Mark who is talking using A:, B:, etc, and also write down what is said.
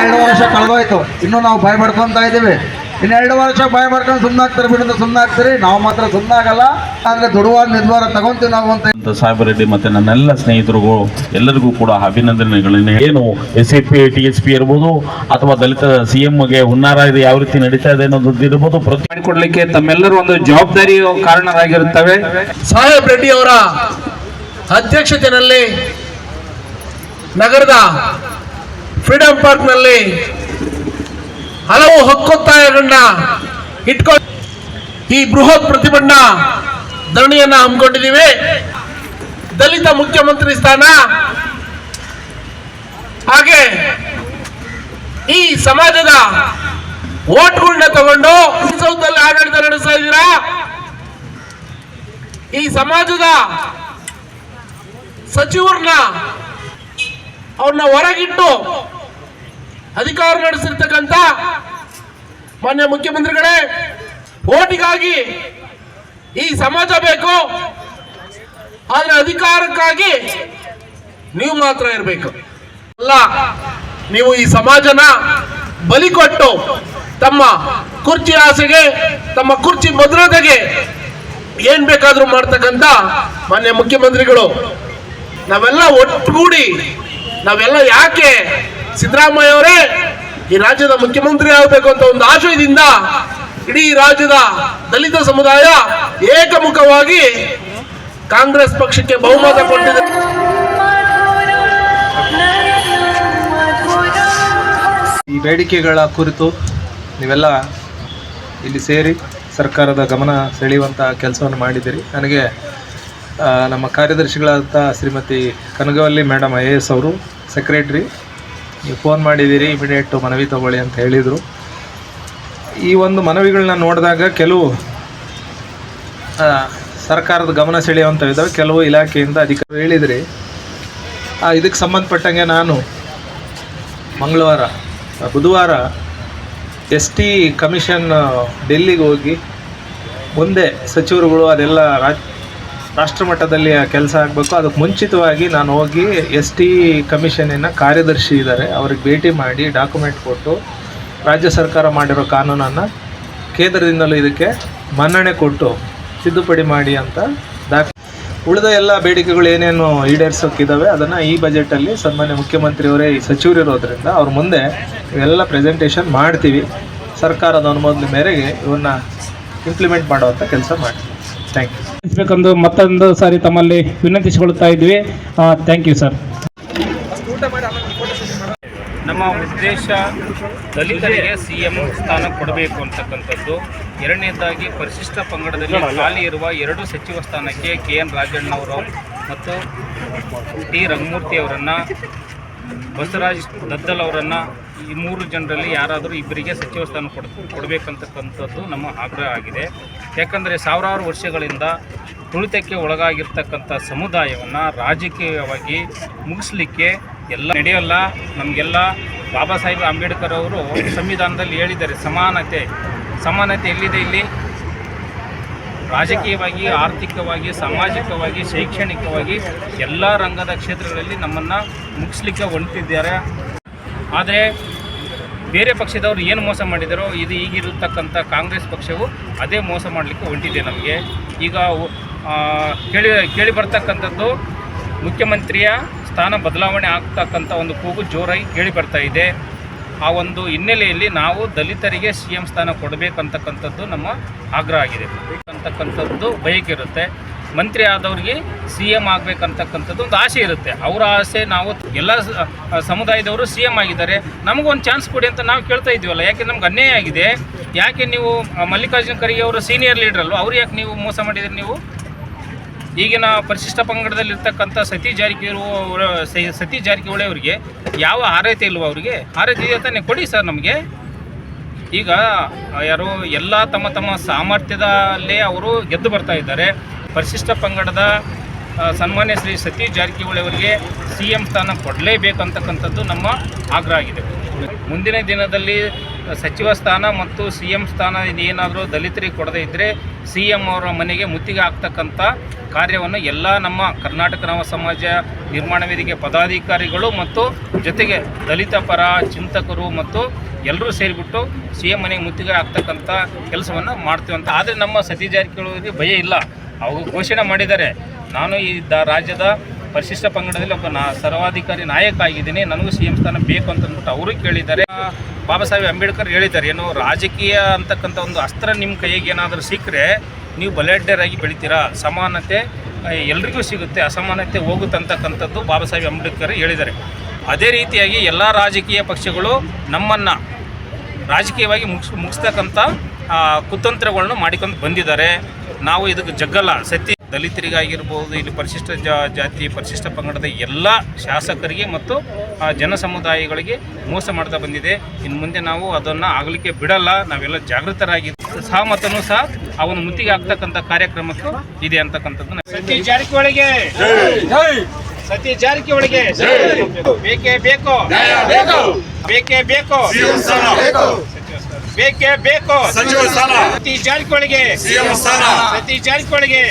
A: 2 ವರ್ಷ ಕಳೆದೋಯ್ತು, ಇನ್ನೂ ನಾವು ಭಯ ಪಡ್ಕೊತಾ ಇದ್ದೀವಿ. ಇನ್ನು 2 ವರ್ಷ ಭಯ ಪಡ್ಕೊಂಡು ಸುಮ್ಮನಾಗ್ತಾರೆ ಬಿಡೋದು, ಸುಮ್ಮನಾಗ್ತೀರಿ. ನಾವು ಮಾತ್ರ ಸುಮ್ಮನಾಗಲ್ಲ. ಆದರೆ ದೃಢವಾದ ನಿರ್ಧಾರ ತಗೊಂತೀವಿ ನಾವು ಅಂತ
B: ಸಾಹೇಬರೆಡ್ಡಿ ಮತ್ತು ನನ್ನೆಲ್ಲ ಸ್ನೇಹಿತರಿಗೂ ಎಲ್ಲರಿಗೂ ಕೂಡ ಅಭಿನಂದನೆಗಳನ್ನ. ಏನು SAP TSP ಇರ್ಬೋದು ಅಥವಾ ದಲಿತ CMಗೆ ಹುನ್ನಾರ ಇದು ಯಾವ ರೀತಿ ನಡೀತಾ ಇದೆ ಅನ್ನೋದು ಇರ್ಬೋದು, ಪ್ರತಿ
C: ಮಾಡಿಕೊಡ್ಲಿಕ್ಕೆ ತಮ್ಮೆಲ್ಲರೂ ಒಂದು ಜವಾಬ್ದಾರಿ ಕಾರಣರಾಗಿರುತ್ತವೆ.
D: ಸಾಹೇಬ್ ರೆಡ್ಡಿ ಅವರ ಅಧ್ಯಕ್ಷತೆಯಲ್ಲಿ ನಗರದ ಫ್ರೀಡಂ ಪಾರ್ಕ್ನಲ್ಲಿ ಹಲವು ಹಕ್ಕೊತ್ತಾಯಗಳನ್ನ ಇಟ್ಕೊಂಡು ಈ ಬೃಹತ್ ಪ್ರತಿಭಟನಾ ಧರಣಿಯನ್ನ ಹಮ್ಮಿಕೊಂಡಿದ್ದೀವಿ. ದಲಿತ ಮುಖ್ಯಮಂತ್ರಿ ಸ್ಥಾನ, ಹಾಗೆ ಈ ಸಮಾಜದ ಓಟ್ಗಳನ್ನ ತಗೊಂಡು ವಿಧಾನಸೌಧದಲ್ಲಿ ಆಡಳಿತ ನಡೆಸ್ತಾ ಇದ್ದೀರಾ. ಈ ಸಮಾಜದ ಸಚಿವರನ್ನ ಅವ್ರನ್ನ ಹೊರಗಿಟ್ಟು ಅಧಿಕಾರ ನಡೆಸಿರ್ತಕ್ಕಂಥ ಮಾನ್ಯ ಮುಖ್ಯಮಂತ್ರಿಗಳೇ, ಓಟಿಗಾಗಿ ಈ ಸಮಾಜ ಬೇಕು, ಆದ್ರೆ ಅಧಿಕಾರಕ್ಕಾಗಿ ನೀವು ಮಾತ್ರ ಇರಬೇಕು. ಅಲ್ಲ, ನೀವು ಈ ಸಮಾಜನ ಬಲಿ ಕೊಟ್ಟು ತಮ್ಮ ಕುರ್ಚಿ ಆಸೆಗೆ, ತಮ್ಮ ಕುರ್ಚಿ ಭದ್ರತೆಗೆ ಏನ್ ಬೇಕಾದ್ರೂ ಮಾಡ್ತಕ್ಕಂಥ ಮಾನ್ಯ ಮುಖ್ಯಮಂತ್ರಿಗಳು. ನಾವೆಲ್ಲ ಒಟ್ಟುಗೂಡಿ ನಾವೆಲ್ಲ ಯಾಕೆ ಸಿದ್ದರಾಮಯ್ಯ ಅವರೇ ಈ ರಾಜ್ಯದ ಮುಖ್ಯಮಂತ್ರಿ ಆಗಬೇಕು ಅಂತ ಒಂದು ಆಶಯದಿಂದ ಇಡೀ ರಾಜ್ಯದ ದಲಿತ ಸಮುದಾಯ ಏಕಮುಖವಾಗಿ ಕಾಂಗ್ರೆಸ್ ಪಕ್ಷಕ್ಕೆ ಬಹುಮತ ಕೊಟ್ಟಿದೆ.
E: ಈ ಬೇಡಿಕೆಗಳ ಕುರಿತು ನೀವೆಲ್ಲ ಇಲ್ಲಿ ಸೇರಿ ಸರ್ಕಾರದ ಗಮನ ಸೆಳೆಯುವಂಥ ಕೆಲಸವನ್ನು ಮಾಡಿದ್ದೀರಿ. ನನಗೆ ನಮ್ಮ ಕಾರ್ಯದರ್ಶಿಗಳಾದ ಶ್ರೀಮತಿ ಕನಗವಲ್ಲಿ ಮೇಡಮ್ IAS ಅವರು, ಸೆಕ್ರೆಟ್ರಿ, ನೀವು ಫೋನ್ ಮಾಡಿದ್ದೀರಿ, ಇಮಿಡಿಯೇಟು ಮನವಿ ತಗೊಳ್ಳಿ ಅಂತ ಹೇಳಿದರು. ಈ ಒಂದು ಮನವಿಗಳನ್ನ ನೋಡಿದಾಗ ಕೆಲವು ಸರ್ಕಾರದ ಗಮನ ಸೆಳೆಯುವಂಥವಿದ್ದಾವೆ, ಕೆಲವು ಇಲಾಖೆಯಿಂದ ಅಧಿಕಾರಿಗಳು ಹೇಳಿದ್ರಿ. ಇದಕ್ಕೆ ಸಂಬಂಧಪಟ್ಟಂಗೆ ನಾನು ಬುಧವಾರ ST ಕಮಿಷನ್ ಡೆಲ್ಲಿಗೆ ಹೋಗಿ ಮುಂದೆ ಸಚಿವರುಗಳು ಅದೆಲ್ಲ ರಾಷ್ಟ್ರಮಟ್ಟದಲ್ಲಿ ಕೆಲಸ ಆಗಬೇಕು. ಅದಕ್ಕೆ ಮುಂಚಿತವಾಗಿ ನಾನು ಹೋಗಿ ST ಕಮಿಷನ್ನಿನ ಕಾರ್ಯದರ್ಶಿ ಇದ್ದಾರೆ, ಅವ್ರಿಗೆ ಭೇಟಿ ಮಾಡಿ ಡಾಕ್ಯುಮೆಂಟ್ ಕೊಟ್ಟು ರಾಜ್ಯ ಸರ್ಕಾರ ಮಾಡಿರೋ ಕಾನೂನನ್ನು ಕೇಂದ್ರದಿಂದಲೂ ಇದಕ್ಕೆ ಮನ್ನಣೆ ಕೊಟ್ಟು ತಿದ್ದುಪಡಿ ಮಾಡಿ ಅಂತ ಉಳಿದ ಎಲ್ಲ ಬೇಡಿಕೆಗಳು ಏನೇನು ಈಡೇರಿಸೋಕ್ಕಿದ್ದಾವೆ ಅದನ್ನು ಈ ಬಜೆಟಲ್ಲಿ ಸನ್ಮಾನ್ಯ ಮುಖ್ಯಮಂತ್ರಿಯವರೇ ಈ ಸಚಿವರಿರೋದ್ರಿಂದ ಅವ್ರ ಮುಂದೆ ಇವೆಲ್ಲ ಪ್ರೆಸೆಂಟೇಷನ್ ಮಾಡ್ತೀವಿ. ಸರ್ಕಾರದ ಅನುಮೋದನೆ ಮೇರೆಗೆ ಇವನ್ನ ಇಂಪ್ಲಿಮೆಂಟ್ ಮಾಡುವಂಥ ಕೆಲಸ ಮಾಡ್ತೀವಿ. Thank you.
C: ಬೇಕಂದು ಮತ್ತೊಂದು ಸಾರಿ ತಮ್ಮಲ್ಲಿ ವಿನಂತಿಸಿಕೊಳ್ತಾ ಇದ್ವಿ. Thank you sir.
F: ನಮ್ಮ ಉದ್ದೇಶ ದಲಿತರಿಗೆ CM ಸ್ಥಾನ ಕೊಡಬೇಕು ಅಂತಕ್ಕಂಥದ್ದು. ಎರಡನೇದಾಗಿ ಪರಿಶಿಷ್ಟ ಪಂಗಡದಲ್ಲಿ ಖಾಲಿ ಇರುವ 2 ಸಚಿವ ಸ್ಥಾನಕ್ಕೆ KN ರಾಜಣ್ಣವರು ಮತ್ತು T ರಂಗಮೂರ್ತಿ ಅವರನ್ನು, ಬಸವರಾಜ್ ದದ್ದಲ್ ಅವರನ್ನು, ಈ 3 ಜನರಲ್ಲಿ ಯಾರಾದರೂ ಇಬ್ಬರಿಗೆ ಸಚಿವ ಸ್ಥಾನ ಕೊಡಬೇಕಂತಕ್ಕಂಥದ್ದು ನಮ್ಮ ಆಗ್ರಹ ಆಗಿದೆ. ಯಾಕಂದರೆ ಸಾವಿರಾರು ವರ್ಷಗಳಿಂದ ತುಳಿತಕ್ಕೆ ಒಳಗಾಗಿರ್ತಕ್ಕಂಥ ಸಮುದಾಯವನ್ನು ರಾಜಕೀಯವಾಗಿ ಮುಗಿಸ್ಲಿಕ್ಕೆ ಎಲ್ಲ ನಡೆಯಲ್ಲ. ನಮಗೆಲ್ಲ ಬಾಬಾ ಸಾಹೇಬ್ ಅಂಬೇಡ್ಕರ್ ಅವರು ಸಂವಿಧಾನದಲ್ಲಿ ಹೇಳಿದ್ದಾರೆ, ಸಮಾನತೆ ಎಲ್ಲಿದೆ ಇಲ್ಲಿ? ರಾಜಕೀಯವಾಗಿ, ಆರ್ಥಿಕವಾಗಿ, ಸಾಮಾಜಿಕವಾಗಿ, ಶೈಕ್ಷಣಿಕವಾಗಿ ಎಲ್ಲ ರಂಗದ ಕ್ಷೇತ್ರಗಳಲ್ಲಿ ನಮ್ಮನ್ನು ಮುಗಿಸ್ಲಿಕ್ಕೆ ಹೊಂಟಿದ್ದಾರೆ. ಆದರೆ ಬೇರೆ ಪಕ್ಷದವರು ಏನು ಮೋಸ ಮಾಡಿದಾರೋ ಈಗಿರತಕ್ಕಂಥ ಕಾಂಗ್ರೆಸ್ ಪಕ್ಷವು ಅದೇ ಮೋಸ ಮಾಡಲಿಕ್ಕೆ ಹೊಂಟಿದೆ. ನಮಗೆ ಈಗ ಕೇಳಿ ಬರ್ತಕ್ಕಂಥದ್ದು ಮುಖ್ಯಮಂತ್ರಿಯ ಸ್ಥಾನ ಬದಲಾವಣೆ ಆಗ್ತಕ್ಕಂಥ ಒಂದು ಕೂಗು ಜೋರಾಗಿ ಕೇಳಿ ಬರ್ತಾ ಇದೆ. ಆ ಒಂದು ಹಿನ್ನೆಲೆಯಲ್ಲಿ ನಾವು ದಲಿತರಿಗೆ CM ಸ್ಥಾನ ಕೊಡಬೇಕಂತಕ್ಕಂಥದ್ದು ನಮ್ಮ ಆಗ್ರಹ ಆಗಿದೆ. ಅಂತಕ್ಕಂಥದ್ದು ಬಯಕೆ ಇರುತ್ತೆ. ಮಂತ್ರಿ ಆದವ್ರಿಗೆ CM ಆಗಬೇಕಂತಕ್ಕಂಥದ್ದು ಒಂದು ಆಸೆ ಇರುತ್ತೆ. ಅವರ ಆಸೆ, ನಾವು ಎಲ್ಲ ಸಮುದಾಯದವರು CM ಆಗಿದ್ದಾರೆ, ನಮಗೊಂದು ಚಾನ್ಸ್ ಕೊಡಿ ಅಂತ ನಾವು ಕೇಳ್ತಾ ಇದ್ದೀವಲ್ಲ. ಯಾಕೆ ನಮ್ಗೆ ಅನ್ಯಾಯ ಆಗಿದೆ? ಯಾಕೆ ನೀವು ಮಲ್ಲಿಕಾರ್ಜುನ ಖರ್ಗೆ ಅವರು ಸೀನಿಯರ್ ಲೀಡರ್ ಅಲ್ವ, ಅವ್ರು ಯಾಕೆ ನೀವು ಮೋಸ ಮಾಡಿದ್ರಿ? ನೀವು ಈಗಿನ ಪರಿಶಿಷ್ಟ ಪಂಗಡದಲ್ಲಿರ್ತಕ್ಕಂಥ ಸತೀಶ್ ಜಾರಕಿಹೊಳಿ ಅವರಿಗೆ ಯಾವ ಆರೈತೆ ಇಲ್ವ? ಅವರಿಗೆ ಆರೈತೆ ಇದೆ ತಾನೇ, ಕೊಡಿ ಸರ್ ನಮಗೆ. ಈಗ ಯಾರು ಎಲ್ಲ ತಮ್ಮ ಸಾಮರ್ಥ್ಯದಲ್ಲೇ ಅವರು ಗೆದ್ದು ಬರ್ತಾ ಇದ್ದಾರೆ. ಪರಿಶಿಷ್ಟ ಪಂಗಡದ ಸನ್ಮಾನ್ಯ ಶ್ರೀ ಸತೀಶ್ ಜಾರಕಿಹೊಳಿ ಅವರಿಗೆ CM ಸ್ಥಾನ ಕೊಡಲೇಬೇಕಂತಕ್ಕಂಥದ್ದು ನಮ್ಮ ಆಗ್ರಹ ಆಗಿದೆ. ಮುಂದಿನ ದಿನದಲ್ಲಿ ಸಚಿವ ಸ್ಥಾನ ಮತ್ತು CM ಸ್ಥಾನ ಏನಾದರೂ ದಲಿತರಿಗೆ ಕೊಡದೇ ಇದ್ದರೆ CM ಅವರ ಮನೆಗೆ ಮುತ್ತಿಗೆ ಹಾಕ್ತಕ್ಕಂಥ ಕಾರ್ಯವನ್ನು ಎಲ್ಲ ನಮ್ಮ ಕರ್ನಾಟಕ ನವ ಸಮಾಜ ನಿರ್ಮಾಣ ವೇದಿಕೆ ಪದಾಧಿಕಾರಿಗಳು ಮತ್ತು ಜೊತೆಗೆ ದಲಿತ ಪರ ಚಿಂತಕರು ಮತ್ತು ಎಲ್ಲರೂ ಸೇರಿಬಿಟ್ಟು CM ಮನೆಗೆ ಮುತ್ತಿಗೆ ಹಾಕ್ತಕ್ಕಂಥ ಕೆಲಸವನ್ನು ಮಾಡ್ತೀವಿ ಅಂತ. ಆದರೆ ನಮ್ಮ ಸತೀಶ್ ಜಾರಕಿಹೊಳಿಗೆ ಭಯ ಇಲ್ಲ. ಅವರು ಘೋಷಣೆ ಮಾಡಿದ್ದಾರೆ, ನಾನು ಈ ರಾಜ್ಯದ ಪರಿಶಿಷ್ಟ ಪಂಗಡದಲ್ಲಿ ಒಬ್ಬ ಸರ್ವಾಧಿಕಾರಿ ನಾಯಕ ಆಗಿದ್ದೀನಿ, ನನಗೂ CM ಸ್ಥಾನ ಬೇಕು ಅಂತಂದ್ಬಿಟ್ಟು ಅವರು ಕೇಳಿದ್ದಾರೆ. ಬಾಬಾ ಸಾಹೇಬ್ ಅಂಬೇಡ್ಕರ್ ಹೇಳಿದ್ದಾರೆ, ಏನು ರಾಜಕೀಯ ಅಂತಕ್ಕಂಥ ಒಂದು ಅಸ್ತ್ರ ನಿಮ್ಮ ಕೈಗೆ ಏನಾದರೂ ಸಿಕ್ಕರೆ ನೀವು ಬಲಾಢ್ಯರಾಗಿ ಬೆಳಿತೀರಾ, ಸಮಾನತೆ ಎಲ್ರಿಗೂ ಸಿಗುತ್ತೆ, ಅಸಮಾನತೆ ಹೋಗುತ್ತಂತಕ್ಕಂಥದ್ದು ಬಾಬಾ ಸಾಹೇಬ್ ಅಂಬೇಡ್ಕರ್ ಹೇಳಿದ್ದಾರೆ. ಅದೇ ರೀತಿಯಾಗಿ ಎಲ್ಲ ರಾಜಕೀಯ ಪಕ್ಷಗಳು ನಮ್ಮನ್ನು ರಾಜಕೀಯವಾಗಿ ಮುಗಿಸ್ತಕ್ಕಂಥ ಕುತಂತ್ರಗಳನ್ನು ಮಾಡಿಕೊಂಡು ಬಂದಿದ್ದಾರೆ. ನಾವು ಇದಕ್ಕೆ ಜಗ್ಗಲ್ಲ. ದಲಿತರಿಗಾಗಿರ್ಬೋದು, ಇಲ್ಲಿ ಪರಿಶಿಷ್ಟ ಜಾತಿ ಪರಿಶಿಷ್ಟ ಪಂಗಡದ ಎಲ್ಲ ಶಾಸಕರಿಗೆ ಮತ್ತು ಜನಸಮುದಾಯಗಳಿಗೆ ಮೋಸ ಮಾಡ್ತಾ ಬಂದಿದೆ. ಇನ್ನು ಮುಂದೆ ನಾವು ಅದನ್ನು ಆಗಲಿಕ್ಕೆ ಬಿಡಲ್ಲ. ನಾವೆಲ್ಲ ಜಾಗೃತರಾಗಿ ಸಹಮತನೂ ಸಹ ಅವನು ಮುತ್ತಿಗೆ ಹಾಕ್ತಕ್ಕಂಥ ಕಾರ್ಯಕ್ರಮಕ್ಕೂ ಇದೆ ಅಂತಕ್ಕಂಥದ್ದು. ಸತೀಶ್ ಜಾರಕಿಹೊಳಿಗೆ, ಸತೀಶ್ ಜಾರಕಿಹೊಳಿಗೆ ಬೇಕೇ ಬೇಕು, ಬೇಕೇ ಬೇಕು, ಬೇಕೇ ಬೇಕು ಸತೀಶ್ ಜಾರಕಿಹೊಳಿಗೆ, ಸತೀಶ್ ಜಾರಕಿಹೊಳಿಗೆ.